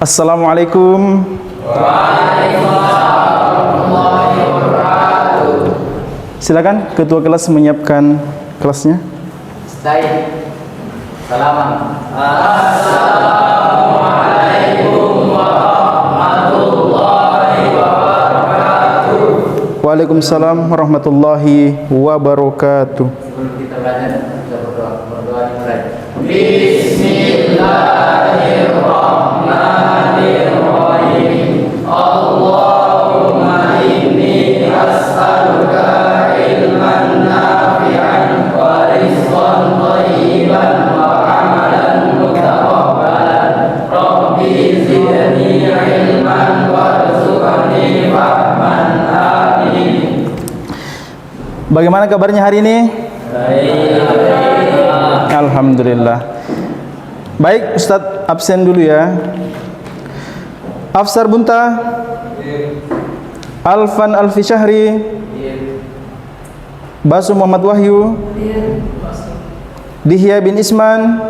Assalamualaikum. Silakan ketua kelas menyiapkan kelasnya. Baik. Salaman. Waalaikumsalam warahmatullahi wabarakatuh. Sebelum kita belajar, kita berdoa dimulai. Bismillahirrahmanirrahim. Allahumma inni as'aluka ilman nafi'an wa rizqan thayyiban wa amalan mutaqabbalan. Rabbi zidni ilman warzuqni fahman. Amin. Bagaimana kabarnya hari ini? Baik. Alhamdulillah. Baik, Ustadz absen dulu ya. Afsar Bunta, Alfan Alfi Syahri, Basu Muhammad Wahyu, Dihya bin Isman,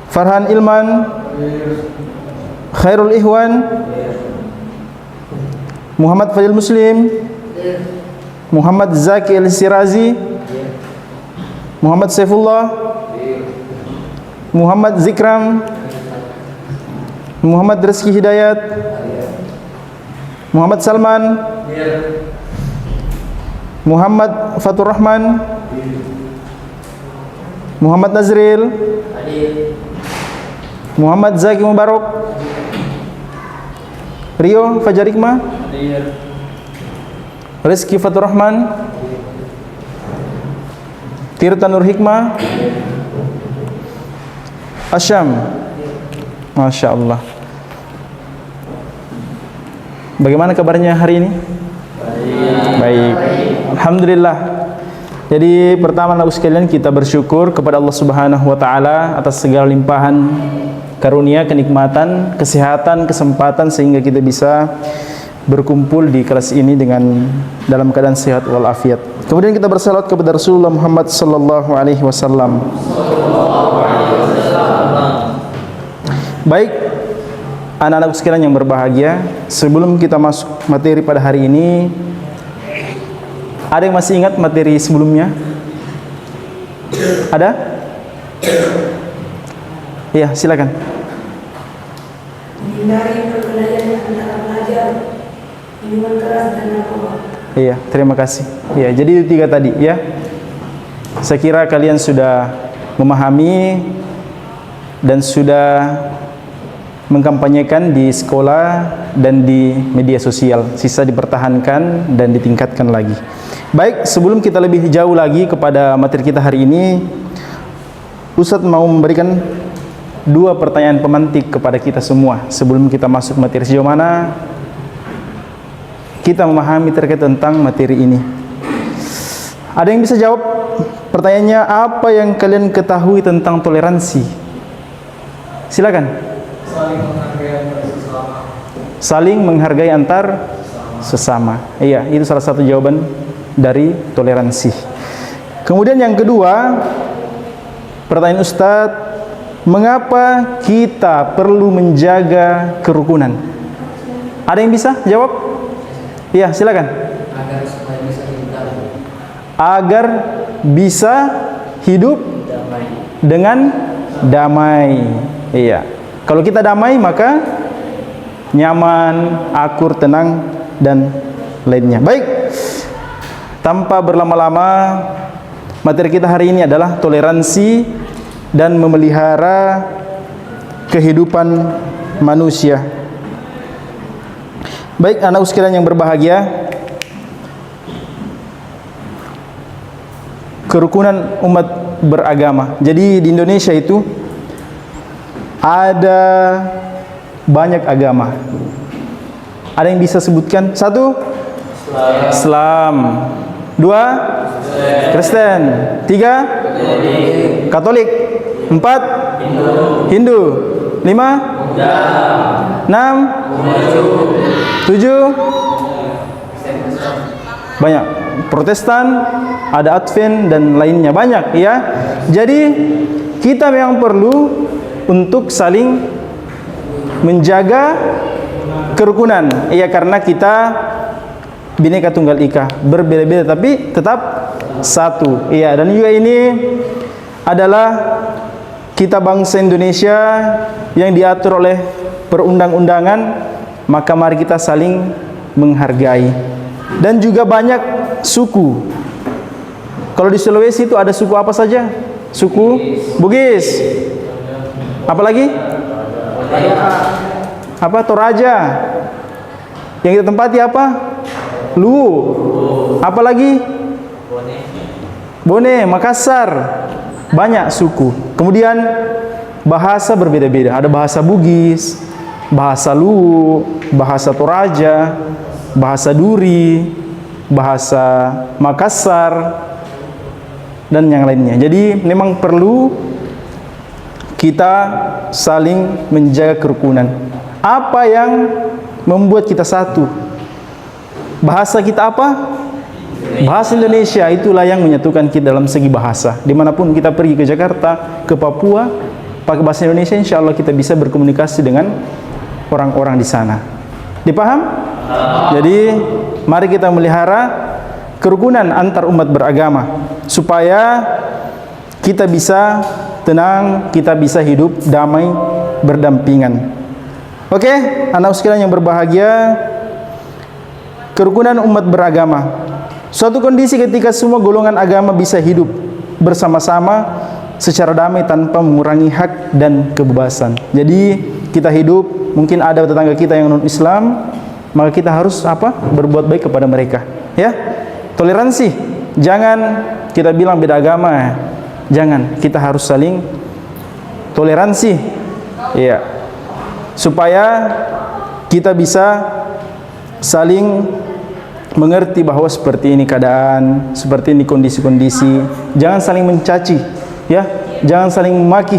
Farhan Ilman, Khairul Ihwan, Muhammad Fadil Muslim, Muhammad Zaki Al-Sirazi, Muhammad Saifullah, Muhammad Zikram, Muhammad Rizki Hidayat, Muhammad Salman, Muhammad Fatur Rahman, Muhammad Nazril, Muhammad Zaki Mubarak, Rio Fajar Hikmah, Rizki Fatur Rahman, Tirta Nur Hikmah, Asyam. Masya Allah. Bagaimana kabarnya hari ini? Baik. Alhamdulillah. Jadi pertama anak sekalian, kita bersyukur kepada Allah Subhanahu wa taala atas segala limpahan karunia, kenikmatan, kesehatan, kesempatan sehingga kita bisa berkumpul di kelas ini dalam keadaan sehat walafiat. Kemudian kita bersalawat kepada Rasulullah Muhammad sallallahu alaihi wasallam. Baik, anak-anak sekalian yang berbahagia, sebelum kita masuk materi pada hari ini, ada yang masih ingat materi sebelumnya? Ada? Iya, silakan. Hindari perkelahian antara pelajar, minuman keras dan narkoba. Iya, terima kasih. Iya, jadi itu 3 tadi ya. Saya kira kalian sudah memahami dan sudah mengkampanyekan di sekolah dan di media sosial. Sisa dipertahankan dan ditingkatkan lagi. Baik, sebelum kita lebih jauh lagi kepada materi kita hari ini, Ustadz mau memberikan 2 pertanyaan pemantik kepada kita semua sebelum kita masuk materi sejauh mana kita memahami terkait tentang materi ini. Ada yang bisa jawab? Pertanyaannya, apa yang kalian ketahui tentang toleransi? Silakan. Saling menghargai antar sesama. Iya, itu salah satu jawaban dari toleransi. Kemudian yang kedua, pertanyaan Ustadz, mengapa kita perlu menjaga kerukunan? Ada yang bisa jawab? Iya, silakan. Agar bisa hidup dengan damai. Iya. Kalau kita damai maka nyaman, akur, tenang dan lainnya. Baik. Tanpa berlama-lama, materi kita hari ini adalah toleransi dan memelihara kehidupan manusia. Baik, anak sekalian yang berbahagia, kerukunan umat beragama. Jadi di Indonesia itu ada banyak agama. Ada yang bisa sebutkan? 1, Islam. 2, Kristen. 3, Katolik. 4, Hindu. 5, 6, 7, banyak. Protestan, ada Advent dan lainnya, banyak ya. Jadi kita memang perlu untuk saling menjaga kerukunan. Iya, karena kita Bhinneka Tunggal Ika, berbeda-beda tapi tetap satu. Iya, dan juga ini adalah kita bangsa Indonesia yang diatur oleh perundang-undangan, maka mari kita saling menghargai. Dan juga banyak suku. Kalau di Sulawesi itu ada suku apa saja? Suku Bugis. Apalagi? Apa? Toraja. Yang kita tempati apa? Luwu. Apalagi? Bone, Makassar. Banyak suku. Kemudian bahasa berbeda-beda. Ada bahasa Bugis, bahasa Luwu, bahasa Toraja, bahasa Duri, bahasa Makassar, dan yang lainnya. Jadi memang perlu kita saling menjaga kerukunan. Apa yang membuat kita satu? Bahasa kita apa? Bahasa Indonesia, itulah yang menyatukan kita dalam segi bahasa. Dimanapun kita pergi, ke Jakarta, ke Papua, pakai bahasa Indonesia, insya Allah kita bisa berkomunikasi dengan orang-orang di sana. Dipaham? Jadi mari kita melihara kerukunan antar umat beragama supaya kita bisa tenang, kita bisa hidup damai berdampingan. Oke, anak sekalian yang berbahagia, kerukunan umat beragama. Suatu kondisi ketika semua golongan agama bisa hidup bersama-sama secara damai tanpa mengurangi hak dan kebebasan. Jadi kita hidup, mungkin ada tetangga kita yang non-Islam, maka kita harus apa? Berbuat baik kepada mereka. Ya, toleransi. Jangan kita bilang beda agama. Jangan. Kita harus saling toleransi. Ya, supaya kita bisa saling mengerti bahwa seperti ini keadaan, seperti ini kondisi-kondisi. Jangan saling mencaci, ya. Jangan saling memaki.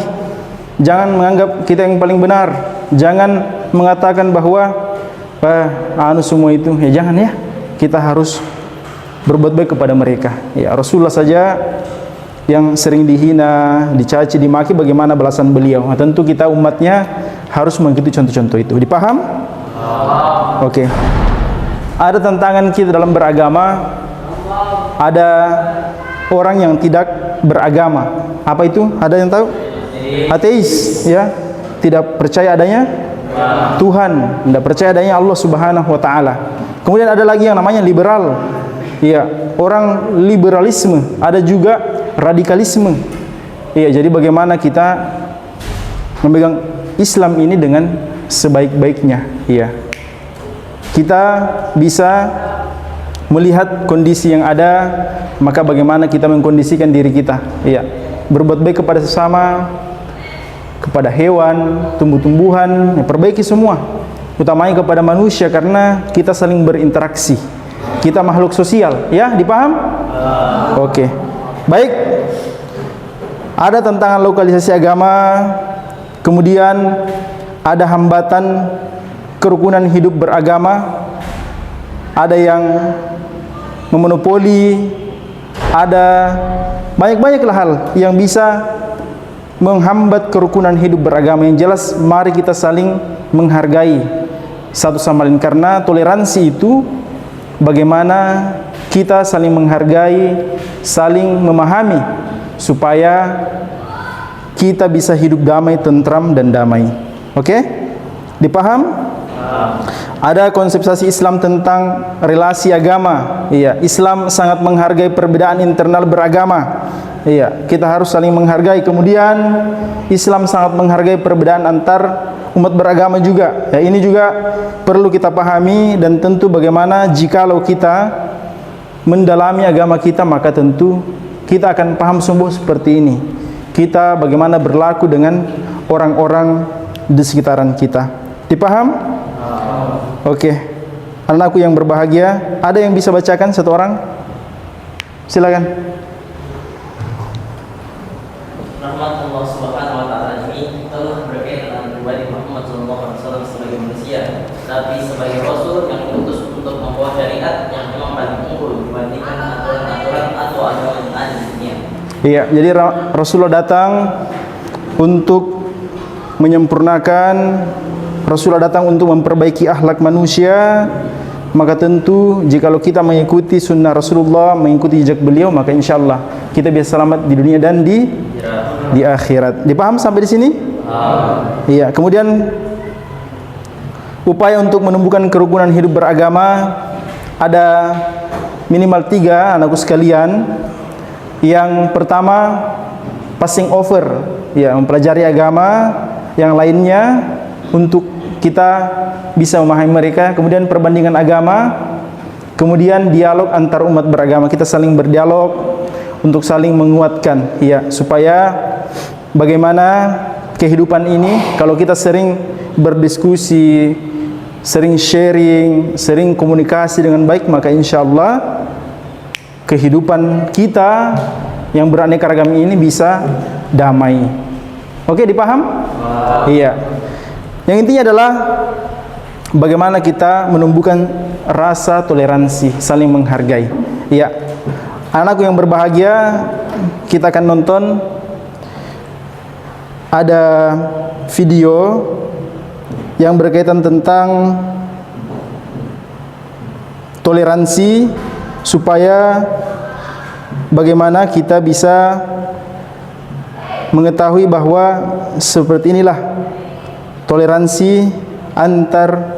Jangan menganggap kita yang paling benar. Jangan mengatakan bahwa anu semua itu, ya jangan ya. Kita harus berbuat baik kepada mereka. Ya, Rasulullah saja yang sering dihina, dicaci, dimaki, bagaimana balasan beliau. Nah, tentu kita umatnya harus mengikuti contoh-contoh itu. Dipaham? Oke. Ada tantangan kita dalam beragama. Ada orang yang tidak beragama. Apa itu? Ada yang tahu? Ateis, ya. Tidak percaya adanya Tuhan, tidak percaya adanya Allah Subhanahu wa taala. Kemudian ada lagi yang namanya liberal. Ya, orang liberalisme, ada juga radikalisme. Iya, jadi bagaimana kita memegang Islam ini dengan sebaik-baiknya. Iya. Kita bisa melihat kondisi yang ada, maka bagaimana kita mengkondisikan diri kita. Iya. Berbuat baik kepada sesama, kepada hewan, tumbuh-tumbuhan, perbaiki semua. Utamanya kepada manusia karena kita saling berinteraksi. Kita makhluk sosial, ya, dipaham? Oke. Baik. Ada tantangan lokalisasi agama, kemudian ada hambatan kerukunan hidup beragama, ada yang memonopoli, ada banyak-banyaklah hal yang bisa menghambat kerukunan hidup beragama. Yang jelas mari kita saling menghargai satu sama lain, karena toleransi itu bagaimana kita saling menghargai, saling memahami supaya kita bisa hidup damai, tentram dan damai. Oke? Dipaham? Ada konsepsi Islam tentang relasi agama. Iya, Islam sangat menghargai perbedaan internal beragama. Iya, kita harus saling menghargai. Kemudian Islam sangat menghargai perbedaan antar umat beragama juga. Ya, ini juga perlu kita pahami, dan tentu bagaimana jikalau kita mendalami agama kita, maka tentu kita akan paham sungguh seperti ini. Kita bagaimana berlaku dengan orang-orang di sekitaran kita. Dipaham? Oke. Anakku yang berbahagia, ada yang bisa bacakan satu orang? Silakan. Rahmat Allah Subhanahu wa taala ini telah berkaitan dengan pribadi Muhammad SAW sebagai manusia, tapi sebagai rasul yang diutus untuk membawa syariat yang memang paling unggul dibandingkan aturan-aturan atau agama yang ada di dunia. Iya, jadi Rasulullah datang untuk menyempurnakan Rasulullah datang untuk memperbaiki akhlak manusia, maka tentu jikalau kita mengikuti sunnah Rasulullah, mengikuti jejak beliau, maka insyaallah kita bisa selamat di dunia dan di akhirat. Dipaham sampai di sini? Iya. Kemudian upaya untuk menumbuhkan kerukunan hidup beragama ada minimal 3 anakku sekalian. Yang pertama, passing over, ya, mempelajari agama. Yang lainnya untuk kita bisa memahami mereka. Kemudian perbandingan agama. Kemudian dialog antar umat beragama. Kita saling berdialog untuk saling menguatkan, ya, supaya bagaimana kehidupan ini, kalau kita sering berdiskusi, sering sharing, sering komunikasi dengan baik, maka insya Allah kehidupan kita yang beraneka ragam ini bisa damai. Oke, dipaham? Iya. Yang intinya adalah bagaimana kita menumbuhkan rasa toleransi, saling menghargai. Iya. Anakku yang berbahagia, kita akan nonton ada video yang berkaitan tentang toleransi, supaya bagaimana kita bisa mengetahui bahwa seperti inilah toleransi antar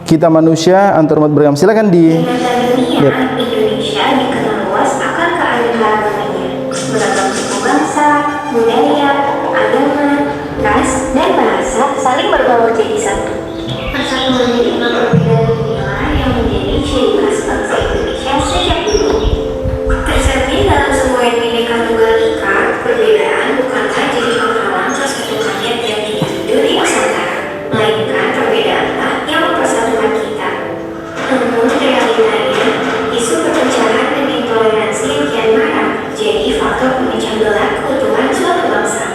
kita manusia, antar umat beragama. Silakan dilihat. Indonesia dikenal luas akan keanekaragamannya, beragam suku bangsa, budaya, agama, ras, dan bahasa saling berbaur jadi satu. Persatuan di tengah perbedaan inilah yang menjadi ciri khas bangsa Indonesia sejak dulu. Tercermin dalam sebuah Bhinneka Tunggal Ika, perbedaan bukanlah jadi penghalang persatuannya tiap individu di Nusantara, melainkan perbedaanlah yang mempersatukan kita. Namun realitanya, isu perpecahan dan intoleransi yang kian marak jadi faktor pemecah belah keutuhan suatu bangsa.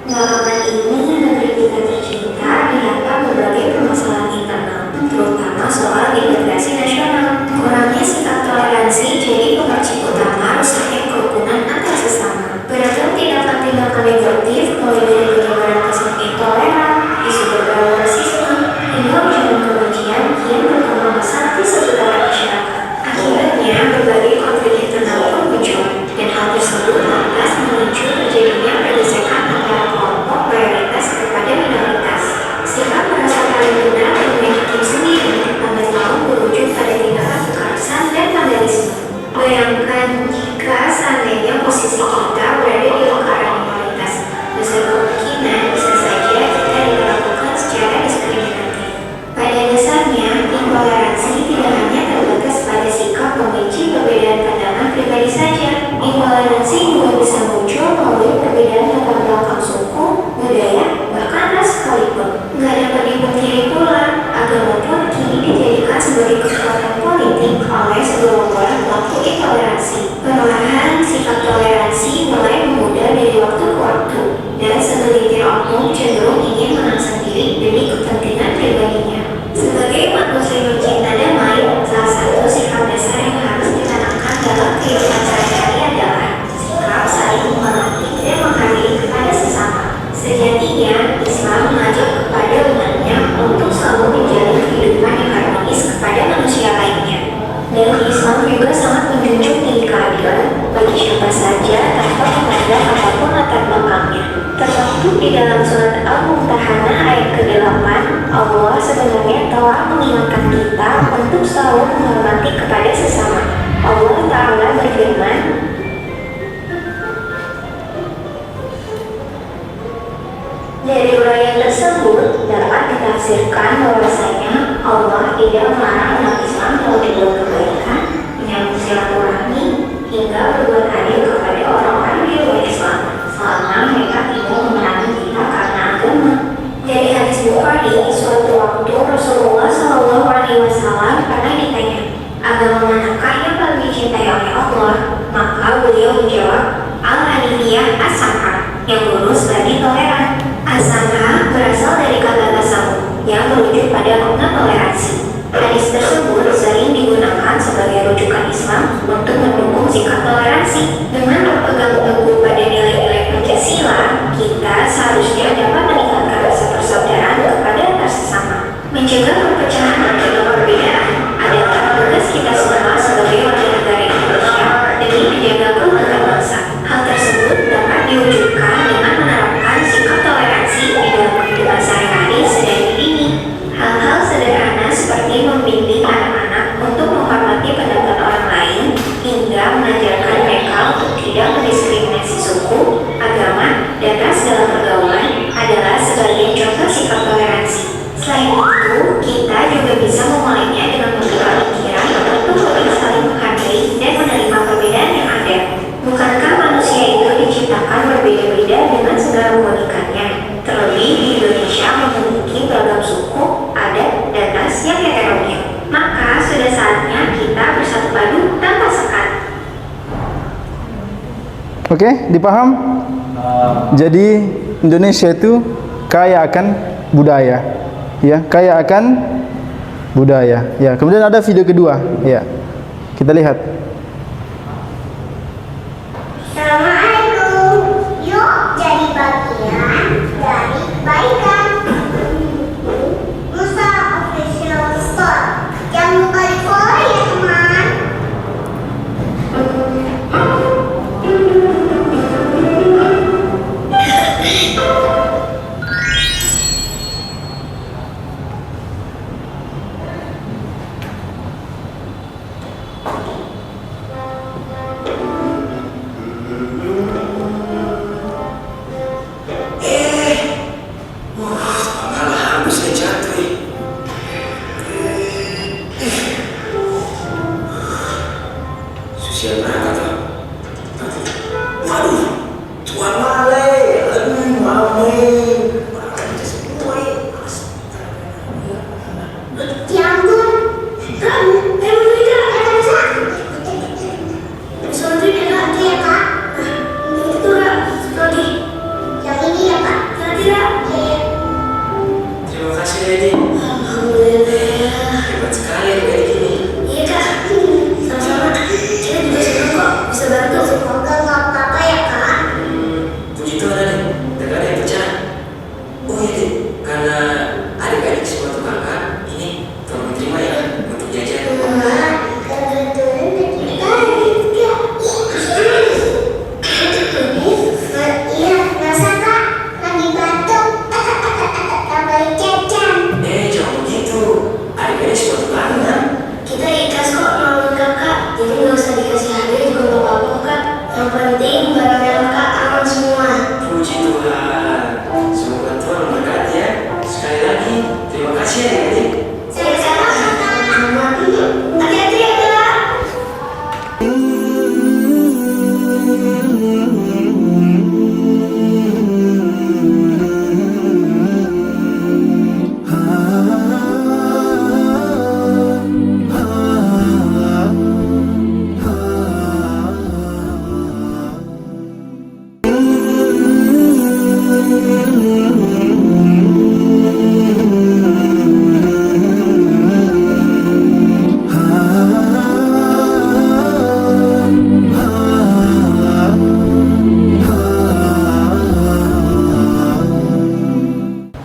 Belakangan ini negeri kita tercinta dihantam berbagai permasalahan internal, terutama soal integrasi nasional. Kurangnya sikap toleransi jadi pemercik utama rusaknya kerukunan antar sesama. Beragam tindakan-tindakan negatif mulai dari penyebaran kesan intoleran, isu berbagai rasisme, hingga ujaran kebencian kian berkembang pesat di sekitar masyarakat. Akibatnya berbagai konflik internal pun muncul, dan hal tersebut lantas memicu terjadinya pergesekan antara kelompok mayoritas kepada minoritas. Sikap merasa paling benar dan punya hakim sendiri lambat laun berujung pada tindakan kekerasan dan vandalisme. Bayangkan jika seandainya posisi kita berada di lingkaran minoritas, besar kemungkinan bisa saja kita diperlakukan secara diskriminatif. Pada dasarnya, intoleransi tidak hanya terbatas pada sikap membenci perbedaan pandangan pribadi saja. Intoleransi juga bisa muncul melalui perbedaan latar belakang suku, budaya, bahkan ras sekalipun. Nggak dapat dipungkiri pula, agama pun kini dijadikan sebagai kekuatan politik oleh segelombol pelaku intoleransi. Perlahan, sikap toleransi mulai memudar dari waktu ke waktu, dan segelintir oknum cenderung ingin menang sendiri demi kepentingan pribadinya. Sebagai umat muslim pencinta damai, salah satu sikap dasar yang harus ditanamkan dalam kehidupan sehari-hari adalah sikap saling menghormati dan menghargai kepada sesama. Sejatinya, Islam mengajak kepada umatnya untuk selalu menjalin kehidupan yang harmonis kepada manusia lainnya. Dan Islam juga sangat menjunjung tinggi keadilan bagi siapa saja tanpa memandang apapun latar belakangnya. Termaktub di dalam surat Al-Mumtahanah ayat ke-8, Allah sebenarnya telah mengingatkan kita untuk selalu menghormati kepada sesama. Allah Ta'ala berfirman, dari uraian tersebut dapat ditafsirkan bahwasanya Allah tidak melarang umat Islam dalam berbuat kebaikan, menyambung silaturahmi, hingga berbuat adil kepada orang-orang di luar Islam, selama mereka tidak memerangi kita karena agama. Dari hadis Bukhari, suatu waktu Rasulullah SAW pernah ditanya, agama manakah yang paling dicintai oleh Allah? Maka beliau menjawab, Al-Hanifiyah As-Samha, yang lurus bagi toleran. As-Samha berasal dari kata tasawuf yang merujuk pada makna toleransi. Hadis tersebut sering digunakan sebagai rujukan Islam untuk mendukung sikap toleransi. Dengan berpegang teguh pada nilai-nilai Pancasila, kita seharusnya dapat meningkatkan Mencegah perpecahan akibat perbedaan adalah tugas kita semua sebagai warga negara Indonesia demi menjaga kerukunan bangsa. Hal tersebut dapat diwujudkan dengan menerapkan sikap toleransi di dalam kehidupan sehari-hari sedari dini. Hal-hal sederhana seperti membimbing anak-anak untuk menghormati pendapat orang lain hingga mengajarkan mereka untuk tidak mendiskriminasi suku, agama, dan ras dalam pergaulan adalah sebagai contoh sikap toleransi. Selain itu, kita juga bisa memulainya dengan membuka pikiran untuk lebih saling menghargai dan menerima perbedaan yang ada. Bukankah manusia itu diciptakan berbeda-beda dengan segala keunikannya? Terlebih di Indonesia memiliki beragam suku, adat, dan ras yang heterogen. Maka sudah saatnya kita bersatu padu tanpa sekat. Oke, dipaham? Jadi Indonesia itu kaya akan budaya, ya, kaya akan budaya. Ya, kemudian ada video kedua, ya, kita lihat. Assalamualaikum. Yuk jadi bagian dari kebaikan. Musa Official Store. Jangan lupa di follow ya teman.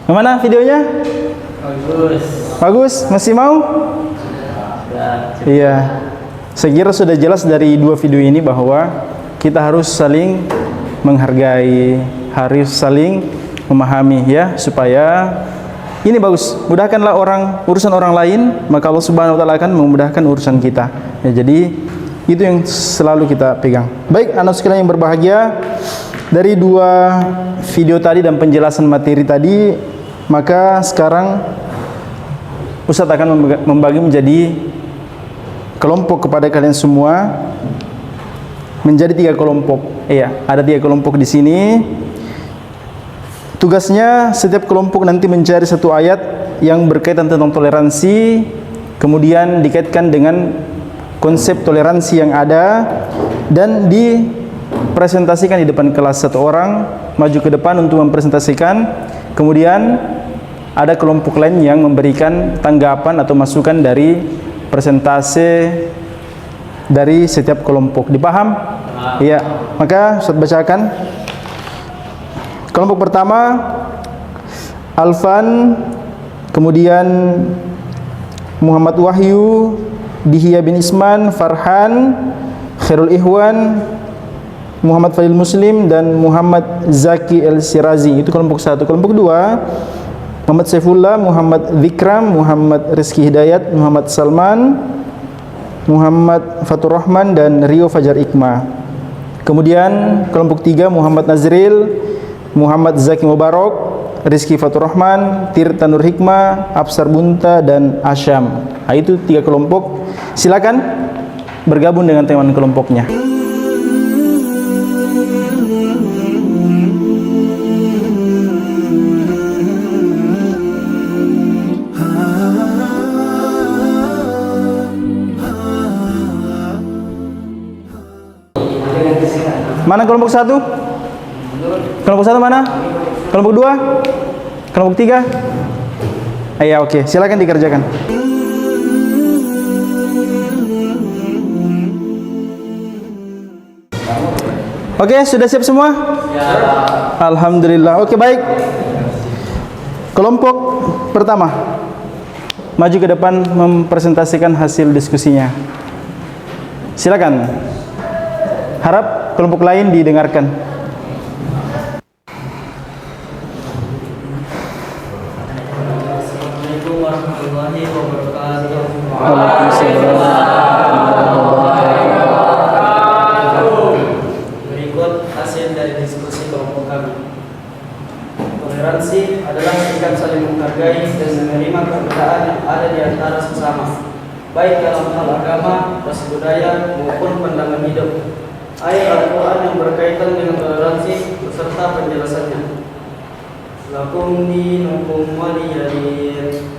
Mana videonya? Bagus. Bagus? Masih mau? Sudah. Iya. Saya kira sudah jelas dari dua video ini bahwa kita harus saling menghargai, harus saling memahami, ya, supaya ini bagus. Mudahkanlah urusan orang lain, maka Allah Subhanahu wa taala akan memudahkan urusan kita. Ya, jadi itu yang selalu kita pegang. Baik, anak sekalian yang berbahagia, dari dua video tadi dan penjelasan materi tadi, maka sekarang Ustadz akan membagi menjadi kelompok kepada kalian semua, menjadi 3 kelompok. Iya, ada 3 kelompok di sini. Tugasnya setiap kelompok nanti mencari satu ayat yang berkaitan tentang toleransi, kemudian dikaitkan dengan konsep toleransi yang ada dan dipresentasikan di depan kelas. Satu orang maju ke depan untuk mempresentasikan. Kemudian ada kelompok lain yang memberikan tanggapan atau masukan dari presentase dari setiap kelompok. Dipaham? Iya. Maka Ustaz bacakan. Kelompok pertama, Alfan kemudian Muhammad Wahyu, Dihya bin Isman, Farhan, Khairul Ikhwan, Muhammad Fadil Muslim, dan Muhammad Zaki El Sirazi. Itu kelompok 1. Kelompok 2, Muhammad Saifullah, Muhammad Vikram, Muhammad Rizki Hidayat, Muhammad Salman, Muhammad Fatur Rahman, dan Rio Fajar Ikma. Kemudian kelompok 3, Muhammad Nazril, Muhammad Zaki Mubarak, Rizki Fatur Rahman, Tirta Nur Hikmah, Absar Bunta, dan Asyam. Nah, itu 3 kelompok. Silakan bergabung dengan teman kelompoknya. Mana kelompok 1? Kelompok 1 mana? Kelompok 2? Kelompok 3? Ya, oke, silakan dikerjakan. Oke, sudah siap semua? Ya. Alhamdulillah. Oke, baik. Kelompok pertama, maju ke depan mempresentasikan hasil diskusinya. Silakan. Harap kelompok lain didengarkan. Assalamualaikum warahmatullahi wabarakatuh. Berikut hasil dari diskusi kelompok kami. Toleransi adalah sikap saling menghargai dan menerima perbedaan yang ada di antara sesama, baik dalam hal agama, ras budaya, maupun pandangan hidup. Ayat Al-Quran yang berkaitan dengan toleransi beserta penjelasannya. Lakum dinukum waliyadin.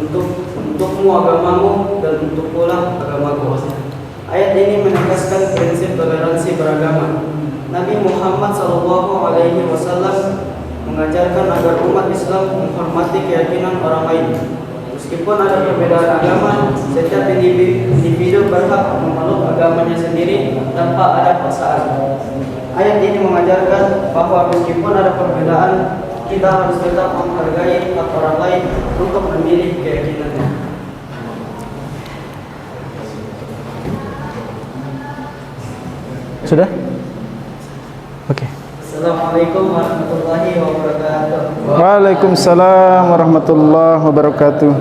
Untukmu agamamu dan untuk pula agamaku. Ayat ini menegaskan prinsip toleransi beragama. Nabi Muhammad SAW mengajarkan agar umat Islam menghormati keyakinan orang lain. Meskipun ada perbedaan agama, setiap individu berhak memeluk agamanya sendiri tanpa ada paksaan. Ayat ini mengajarkan bahwa meskipun ada perbedaan, kita harus tetap menghargai hak orang lain untuk memilih keyakinannya. Sudah? Oke. Assalamualaikum warahmatullahi wabarakatuh. Waalaikumsalam warahmatullahi wabarakatuh.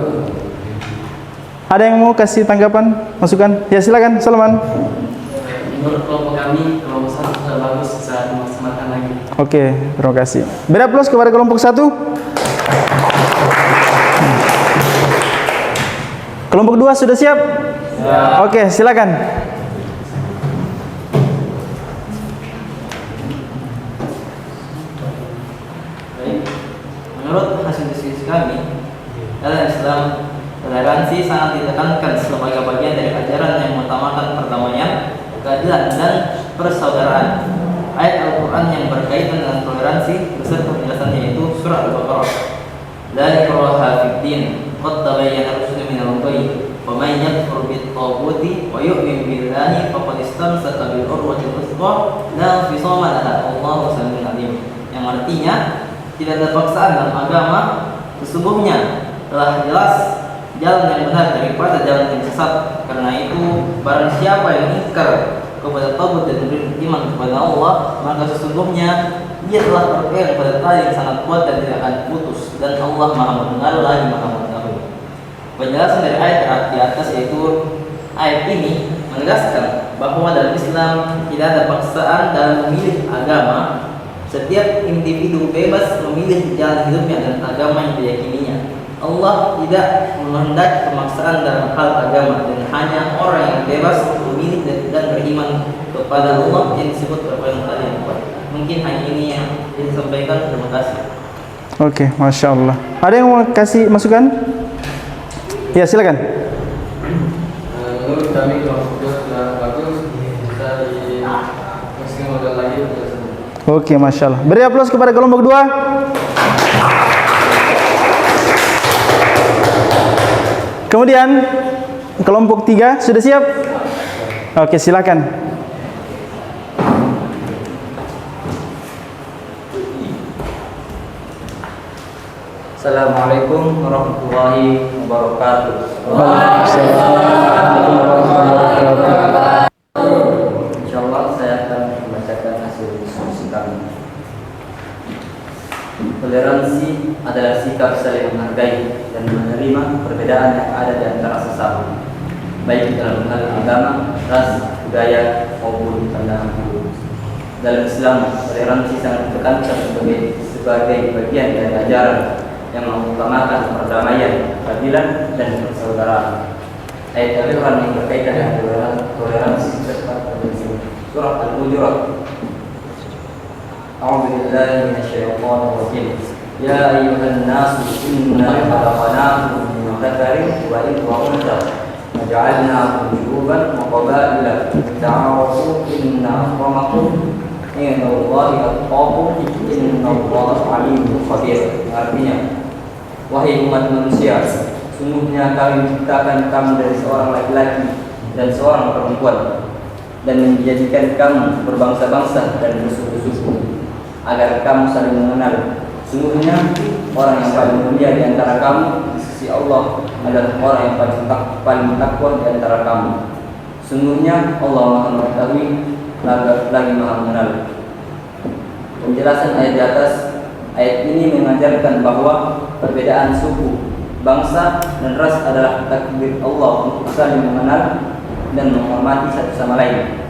Ada yang mau kasih tanggapan, masukan? Ya, silakan, Salman. Menurut kelompok kami, kelompok 1 sudah bagus, bisa dimaksimalkan lagi. Oke, terima kasih. Beri aplaus kepada kelompok 1. Kelompok 2 sudah siap? Ya. Oke, silakan. Baik. Menurut hasil diskusi kami, dalam Islam, toleransi sangat ditekankan sebagai bagian dari ajaran yang mengutamakan perdamaian, keadilan, dan persaudaraan. Ayat Al-Quran yang berkaitan dengan toleransi beserta penjelasannya yaitu surah Al-Baqarah. La ikraha fid din, qad tabayyana rusydu minal ghayy, wa man yakfur bit-taghuti wa yu'min billahi faqad istamsaka bil urwatil wuthqa la infisama laha, wallahu samiun alim. Yang artinya, tidak ada paksaan dalam agama, sesungguhnya telah jelas jalan yang benar daripada jalan yang sesat. Karena itu, barang siapa yang ingkar kepada taubat dan beriman kepada Allah, maka sesungguhnya dia telah berpegang pada tali yang sangat kuat dan tidak akan putus, dan Allah Maha mendengar lagi Maha mengetahui. Penjelasan dari ayat di atas yaitu ayat ini menegaskan bahwa dalam Islam tidak ada paksaan dalam memilih agama. Setiap individu bebas memilih jalan hidupnya dan agama yang diyakininya. Allah tidak menghendaki pemaksaan dalam hal agama, dan hanya orang yang bebas memilih dan beriman kepada Allah yang disebut perbuatan tadi yang kuat. Mungkin hanya ini yang disampaikan. Terima kasih. Oke, Masya Allah. Ada yang mau kasih masukan? Ya, silakan. Menurut kami kelompok sudah bagus, bisa dimaksimalkan lagi. Oke, Masya Allah. Beri aplaus kepada kelompok 2. Kemudian kelompok 3 sudah siap? Oke, silakan. Assalamualaikum warahmatullahi wabarakatuh. Insyaallah saya akan membacakan hasil diskusi kami. Toleransi adalah sikap saling menghargai dan menerima perbedaan yang ada di antara sesama, baik dalam hal agama, ras, budaya maupun pandangan hidup. Dalam Islam, toleransi sangat ditekankan sebagai bagian dari ajaran yang mengutamakan perdamaian, keadilan, dan persaudaraan. Ayat Al-Quran yang berkaitan dengan toleransi serta surah Al-Hujurat. A'udzu billahi minasyaitonir rajim. Ya ayyuhan nasu inna khalaqnakum min dzakarin wa untha wa ja'alnakum syu'uban wa qabaila lita'arafu inna akramakum indallahi atqakum innallaha alimun khabir. Artinya, wahai umat manusia, sungguhnya kami menciptakan kamu dari seorang laki-laki dan seorang perempuan, dan menjadikan kamu berbangsa-bangsa dan bersuku-suku, agar kamu saling mengenal. Sungguhnya orang yang paling mulia di antara kamu di sisi Allah adalah orang yang paling takwa di antara kamu. Sungguhnya Allah Maha mengetahui lagi Maha mengenal. Penjelasan ayat di atas. Ayat ini mengajarkan bahwa perbedaan suku, bangsa, dan ras adalah takdir Allah untuk saling mengenal dan menghormati satu sama lain.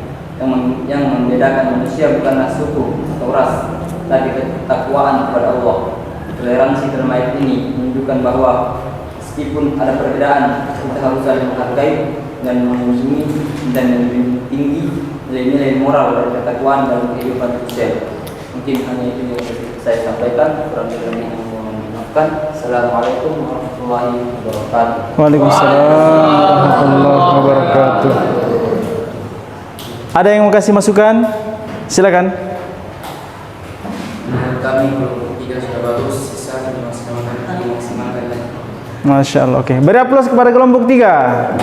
Yang membedakan manusia bukanlah suku atau ras, tapi ketakwaan kepada Allah. Toleransi dalam ayat ini menunjukkan bahwa meskipun ada perbedaan, kita harus saling menghargai dan mengunjungi dan menjunjung tinggi nilai-nilai moral dan ketakwaan dalam kehidupan manusia. Mungkin hanya itu yang saya sampaikan. Kurang lebihnya mohon maafkan. Assalamualaikum warahmatullahi wabarakatuh. Waalaikumsalam warahmatullahi wabarakatuh. Ada yang mau kasih masukan? Silakan. Kami kelompok 3 sudah bagus, sisa dimaksimalkan lagi. Masya Allah. Oke, beri aplaus kepada kelompok 3.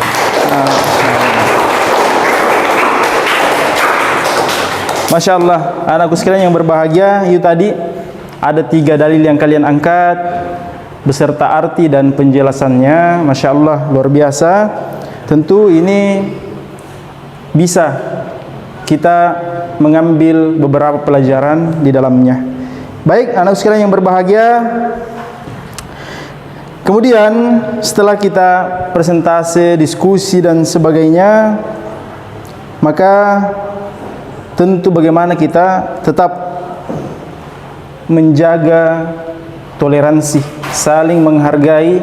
Masya Allah, anakku sekalian yang berbahagia, itu tadi ada 3 dalil yang kalian angkat beserta arti dan penjelasannya. Masya Allah, luar biasa. Tentu ini bisa kita mengambil beberapa pelajaran di dalamnya. Baik, anak sekalian yang berbahagia, kemudian setelah kita presentasi, diskusi dan sebagainya, maka tentu bagaimana kita tetap menjaga toleransi, saling menghargai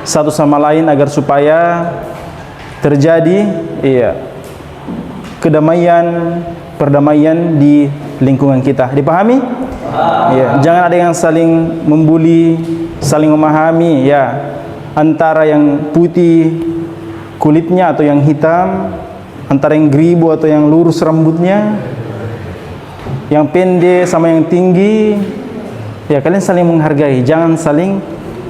satu sama lain agar supaya terjadi kedamaian, perdamaian di lingkungan kita. Dipahami? Ya, jangan ada yang saling membuli, saling memahami antara yang putih kulitnya atau yang hitam, antara yang geribu atau yang lurus rambutnya, yang pendek sama yang tinggi. Ya, kalian saling menghargai, jangan saling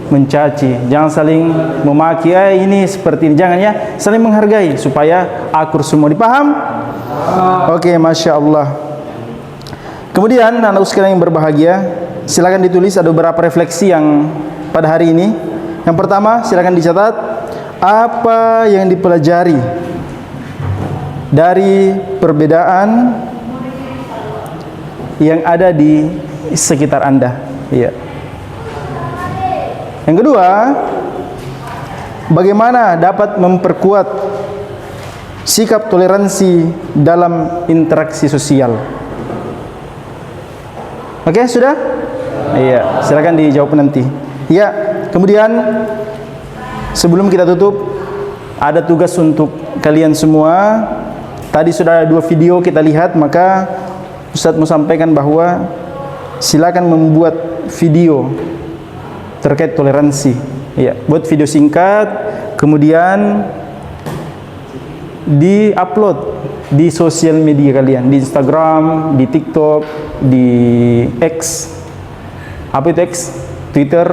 mencaci, jangan saling memaki, ini seperti ini, jangan ya, saling menghargai supaya akur semua. Dipaham? Oke, Masya Allah. Kemudian anak sekalian yang berbahagia, silakan ditulis ada beberapa refleksi yang pada hari ini. Yang pertama, silakan dicatat apa yang dipelajari dari perbedaan yang ada di sekitar Anda. Iya. Yang kedua, bagaimana dapat memperkuat sikap toleransi dalam interaksi sosial. Oke, sudah? Iya, silakan dijawab nanti. Iya, kemudian sebelum kita tutup, ada tugas untuk kalian semua. Tadi sudah ada 2 video kita lihat, maka Ustadz mau sampaikan bahwa silakan membuat video terkait toleransi. Ya, buat video singkat, kemudian di-upload di sosial media kalian, di Instagram, di TikTok, di X, apa itu X? Twitter,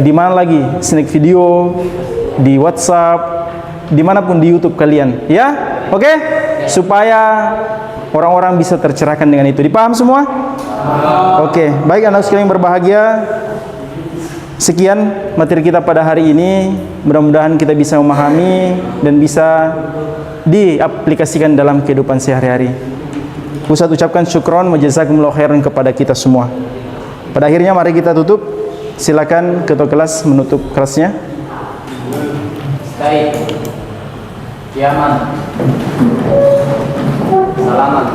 di mana lagi? Snack video, di WhatsApp, dimanapun di YouTube kalian, ya, oke? Supaya orang-orang bisa tercerahkan dengan itu. Dipaham semua? Oke, baik anak sekalian yang berbahagia. Sekian materi kita pada hari ini. Mudah-mudahan kita bisa memahami dan bisa diaplikasikan dalam kehidupan sehari-hari. Ustaz ucapkan syukron wa jazakumullahu khairan kepada kita semua. Pada akhirnya mari kita tutup. Silakan ketua kelas menutup kelasnya. Baik. Kiaman. Salaman.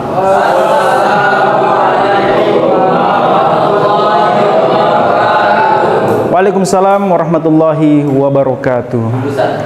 Waalaikumsalam warahmatullahi wabarakatuh. Ustaz.